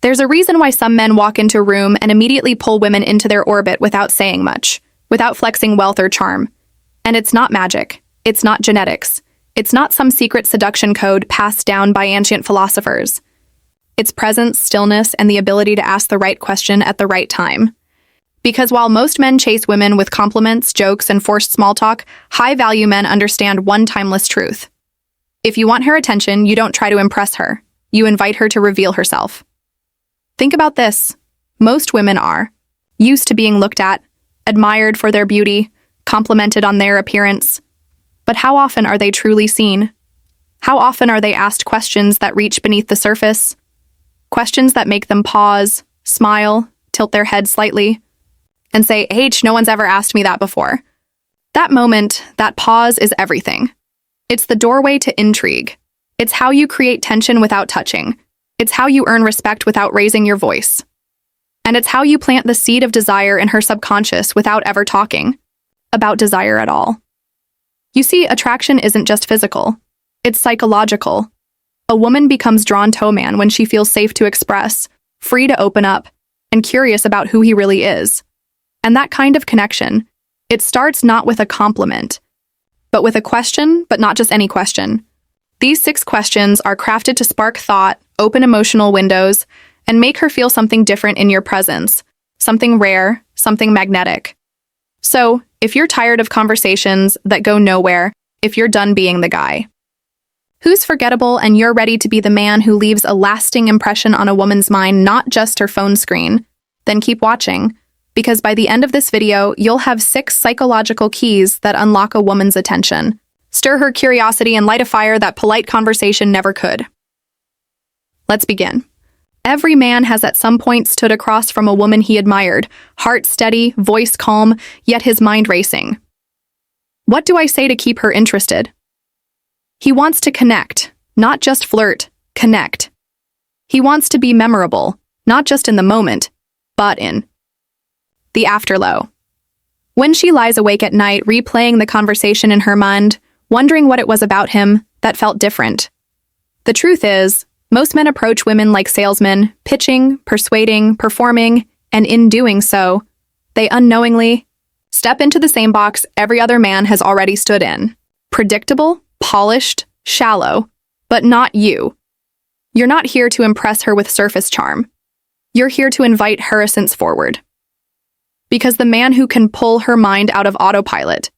There's a reason why some men walk into a room and immediately pull women into their orbit without saying much, without flexing wealth or charm. And it's not magic. It's not genetics. It's not some secret seduction code passed down by ancient philosophers. It's presence, stillness, and the ability to ask the right question at the right time. Because while most men chase women with compliments, jokes, and forced small talk, high-value men understand one timeless truth. If you want her attention, you don't try to impress her. You invite her to reveal herself. Think about this. Most women are used to being looked at, admired for their beauty, complimented on their appearance. But how often are they truly seen? How often are they asked questions that reach beneath the surface? Questions that make them pause, smile, tilt their head slightly, and say, "H, no one's ever asked me that before." That moment, that pause is everything. It's the doorway to intrigue. It's how you create tension without touching. It's how you earn respect without raising your voice. And it's how you plant the seed of desire in her subconscious without ever talking about desire at all. You see, attraction isn't just physical. It's psychological. A woman becomes drawn to a man when she feels safe to express, free to open up, and curious about who he really is. And that kind of connection, it starts not with a compliment, but with a question, but not just any question. These 6 questions are crafted to spark thought, open emotional windows, and make her feel something different in your presence, something rare, something magnetic. So, if you're tired of conversations that go nowhere, if you're done being the guy who's forgettable and you're ready to be the man who leaves a lasting impression on a woman's mind, not just her phone screen, then keep watching, because by the end of this video, you'll have 6 psychological keys that unlock a woman's attention, stir her curiosity, and light a fire that polite conversation never could. Let's begin. Every man has at some point stood across from a woman he admired, heart steady, voice calm, yet his mind racing. What do I say to keep her interested? He wants to connect, not just flirt, connect. He wants to be memorable, not just in the moment, but in the afterglow. When she lies awake at night, replaying the conversation in her mind, wondering what it was about him that felt different. The truth is, most men approach women like salesmen, pitching, persuading, performing, and in doing so, they unknowingly step into the same box every other man has already stood in. Predictable, polished, shallow, but not you. You're not here to impress her with surface charm. You're here to invite her essence forward. Because the man who can pull her mind out of autopilot,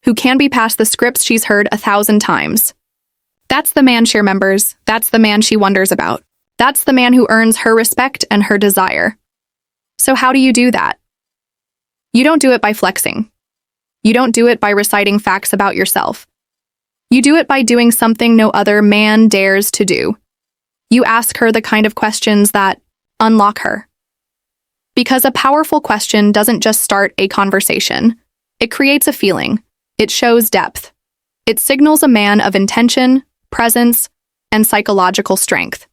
who can be past the scripts she's heard 1,000 times, that's the man she remembers. That's the man she wonders about. That's the man who earns her respect and her desire. So how do you do that? You don't do it by flexing. You don't do it by reciting facts about yourself. You do it by doing something no other man dares to do. You ask her the kind of questions that unlock her. Because a powerful question doesn't just start a conversation. It creates a feeling. It shows depth. It signals a man of intention, presence, and psychological strength.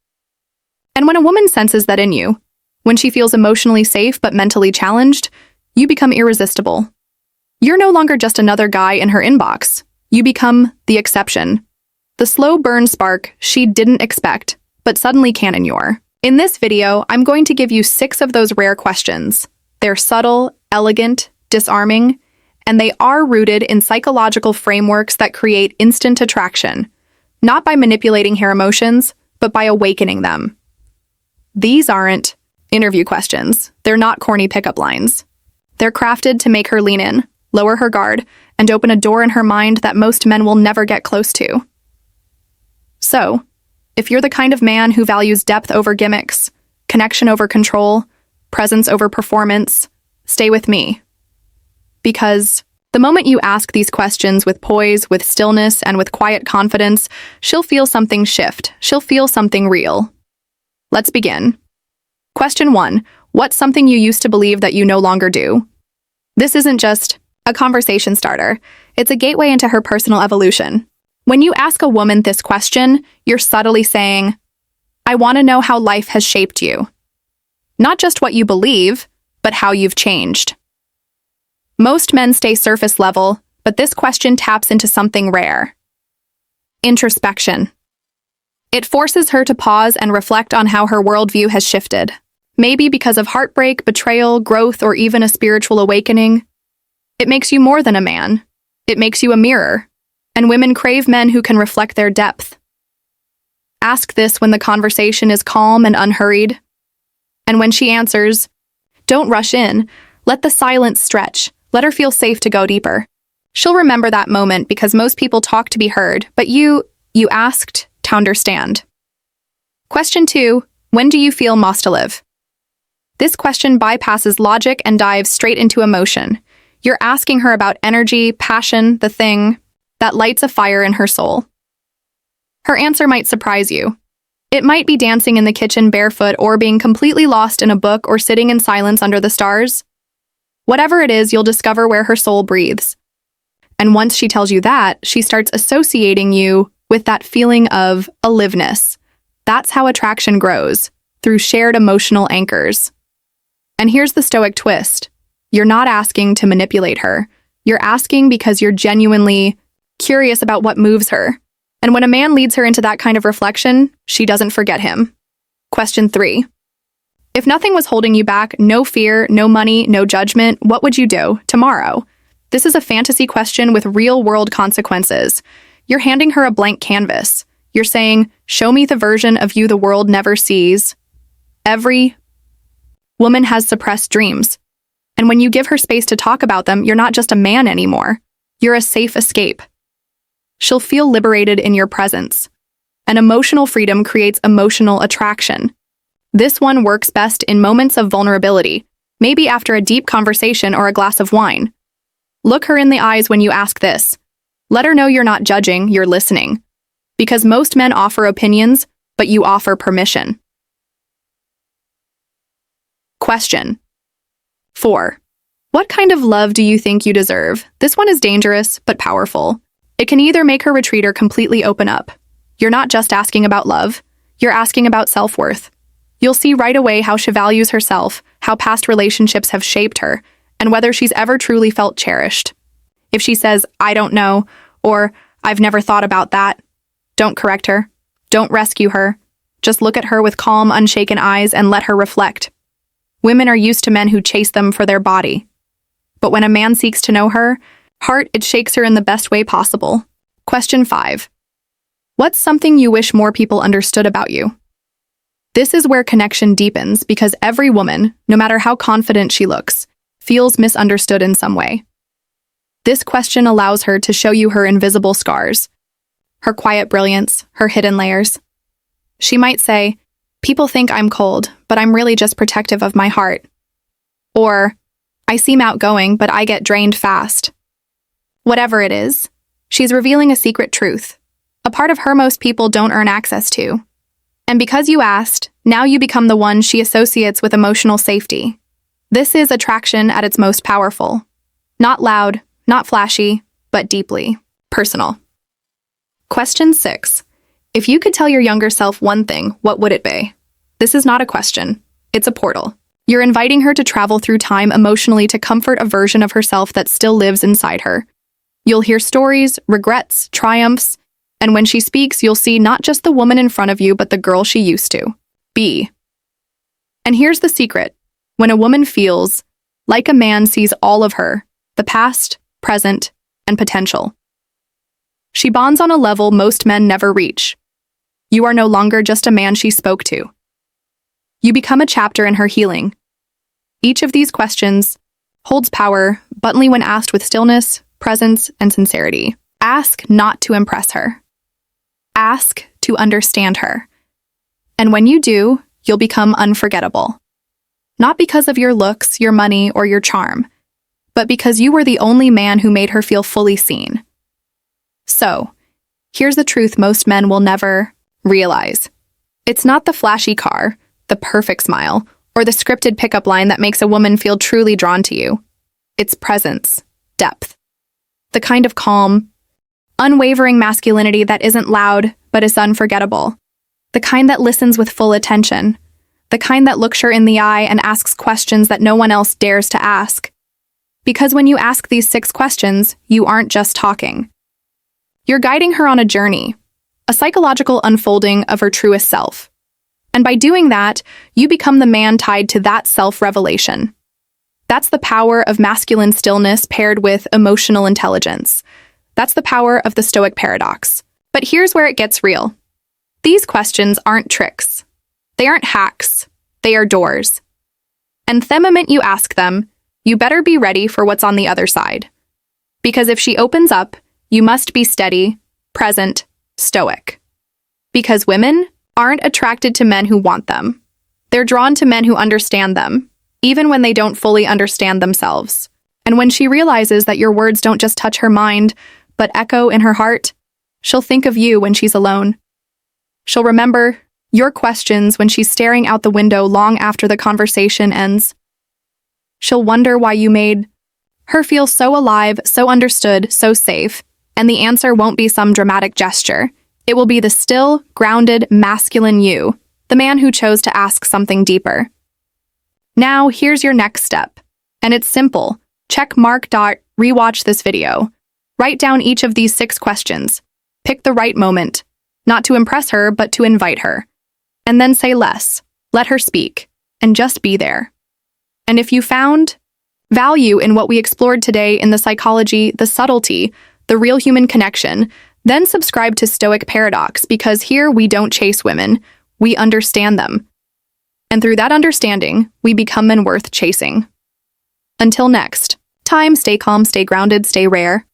And when a woman senses that in you, when she feels emotionally safe but mentally challenged, you become irresistible. You're no longer just another guy in her inbox. You become the exception. The slow burn spark she didn't expect, but suddenly can in your. In this video, I'm going to give you 6 of those rare questions. They're subtle, elegant, disarming, and they are rooted in psychological frameworks that create instant attraction, not by manipulating her emotions, but by awakening them. These aren't interview questions. They're not corny pickup lines. They're crafted to make her lean in, lower her guard, and open a door in her mind that most men will never get close to. So, if you're the kind of man who values depth over gimmicks, connection over control, presence over performance, stay with me. Because the moment you ask these questions with poise, with stillness, and with quiet confidence, she'll feel something shift. She'll feel something real. Let's begin. Question 1. What's something you used to believe that you no longer do? This isn't just a conversation starter. It's a gateway into her personal evolution. When you ask a woman this question, you're subtly saying, I want to know how life has shaped you. Not just what you believe, but how you've changed. Most men stay surface level, but this question taps into something rare. Introspection. It forces her to pause and reflect on how her worldview has shifted. Maybe because of heartbreak, betrayal, growth, or even a spiritual awakening. It makes you more than a man. It makes you a mirror. And women crave men who can reflect their depth. Ask this when the conversation is calm and unhurried. And when she answers, don't rush in. Let the silence stretch. Let her feel safe to go deeper. She'll remember that moment because most people talk to be heard, but you asked to understand. Question 2. When do you feel most alive? This question bypasses logic and dives straight into emotion. You're asking her about energy, passion, the thing that lights a fire in her soul. Her answer might surprise you. It might be dancing in the kitchen barefoot or being completely lost in a book or sitting in silence under the stars. Whatever it is, you'll discover where her soul breathes. And once she tells you that, she starts associating you with that feeling of aliveness. That's how attraction grows, through shared emotional anchors. And here's the stoic twist. You're not asking to manipulate her. You're asking because you're genuinely curious about what moves her. And when a man leads her into that kind of reflection, she doesn't forget him. Question 3. If nothing was holding you back, no fear, no money, no judgment, what would you do tomorrow? This is a fantasy question with real-world consequences. You're handing her a blank canvas. You're saying, show me the version of you the world never sees. Every woman has suppressed dreams. And when you give her space to talk about them, you're not just a man anymore. You're a safe escape. She'll feel liberated in your presence. And emotional freedom creates emotional attraction. This one works best in moments of vulnerability, maybe after a deep conversation or a glass of wine. Look her in the eyes when you ask this. Let her know you're not judging, you're listening. Because most men offer opinions, but you offer permission. Question 4. What kind of love do you think you deserve? This one is dangerous, but powerful. It can either make her retreat or completely open up. You're not just asking about love, you're asking about self-worth. You'll see right away how she values herself, how past relationships have shaped her, and whether she's ever truly felt cherished. If she says, I don't know, or I've never thought about that, don't correct her. Don't rescue her. Just look at her with calm, unshaken eyes and let her reflect. Women are used to men who chase them for their body. But when a man seeks to know her heart, it shakes her in the best way possible. Question 5. What's something you wish more people understood about you? This is where connection deepens because every woman, no matter how confident she looks, feels misunderstood in some way. This question allows her to show you her invisible scars, her quiet brilliance, her hidden layers. She might say, people think I'm cold, but I'm really just protective of my heart. Or, I seem outgoing, but I get drained fast. Whatever it is, she's revealing a secret truth, a part of her most people don't earn access to. And because you asked, now you become the one she associates with emotional safety. This is attraction at its most powerful. Not loud, not flashy, but deeply personal. Question 6. If you could tell your younger self one thing, what would it be? This is not a question. It's a portal. You're inviting her to travel through time emotionally to comfort a version of herself that still lives inside her. You'll hear stories, regrets, triumphs, and when she speaks, you'll see not just the woman in front of you, but the girl she used to be. And here's the secret. When a woman feels like a man sees all of her, the past, present, and potential, she bonds on a level most men never reach. You are no longer just a man she spoke to. You become a chapter in her healing. Each of these questions holds power, but only when asked with stillness, presence, and sincerity. Ask not to impress her. Ask to understand her. And when you do, you'll become unforgettable. Not because of your looks, your money, or your charm, but because you were the only man who made her feel fully seen. So, here's the truth most men will never realize. It's not the flashy car, the perfect smile, or the scripted pickup line that makes a woman feel truly drawn to you. It's presence, depth. The kind of calm, unwavering masculinity that isn't loud, but is unforgettable. The kind that listens with full attention. The kind that looks her in the eye and asks questions that no one else dares to ask. Because when you ask these 6 questions, you aren't just talking. You're guiding her on a journey. a psychological unfolding of her truest self. And by doing that, you become the man tied to that self-revelation. That's the power of masculine stillness paired with emotional intelligence. That's the power of the Stoic paradox. But here's where it gets real. These questions aren't tricks. They aren't hacks. They are doors. And the moment you ask them, you better be ready for what's on the other side. Because if she opens up, you must be steady, present, stoic. Because women aren't attracted to men who want them. They're drawn to men who understand them, even when they don't fully understand themselves. And when she realizes that your words don't just touch her mind, but echo in her heart, she'll think of you when she's alone. She'll remember your questions when she's staring out the window long after the conversation ends. She'll wonder why you made her feel so alive, so understood, so safe, and the answer won't be some dramatic gesture. It will be the still, grounded, masculine you, the man who chose to ask something deeper. Now, here's your next step. And it's simple. Check mark. Rewatch this video. Write down each of these 6 questions. Pick the right moment, not to impress her, but to invite her. And then say less. Let her speak, and just be there. And if you found value in what we explored today in the psychology, the subtlety, the real human connection, then subscribe to Stoic Paradox, because here we don't chase women, we understand them. And through that understanding, we become men worth chasing. Until next time, stay calm, stay grounded, stay rare.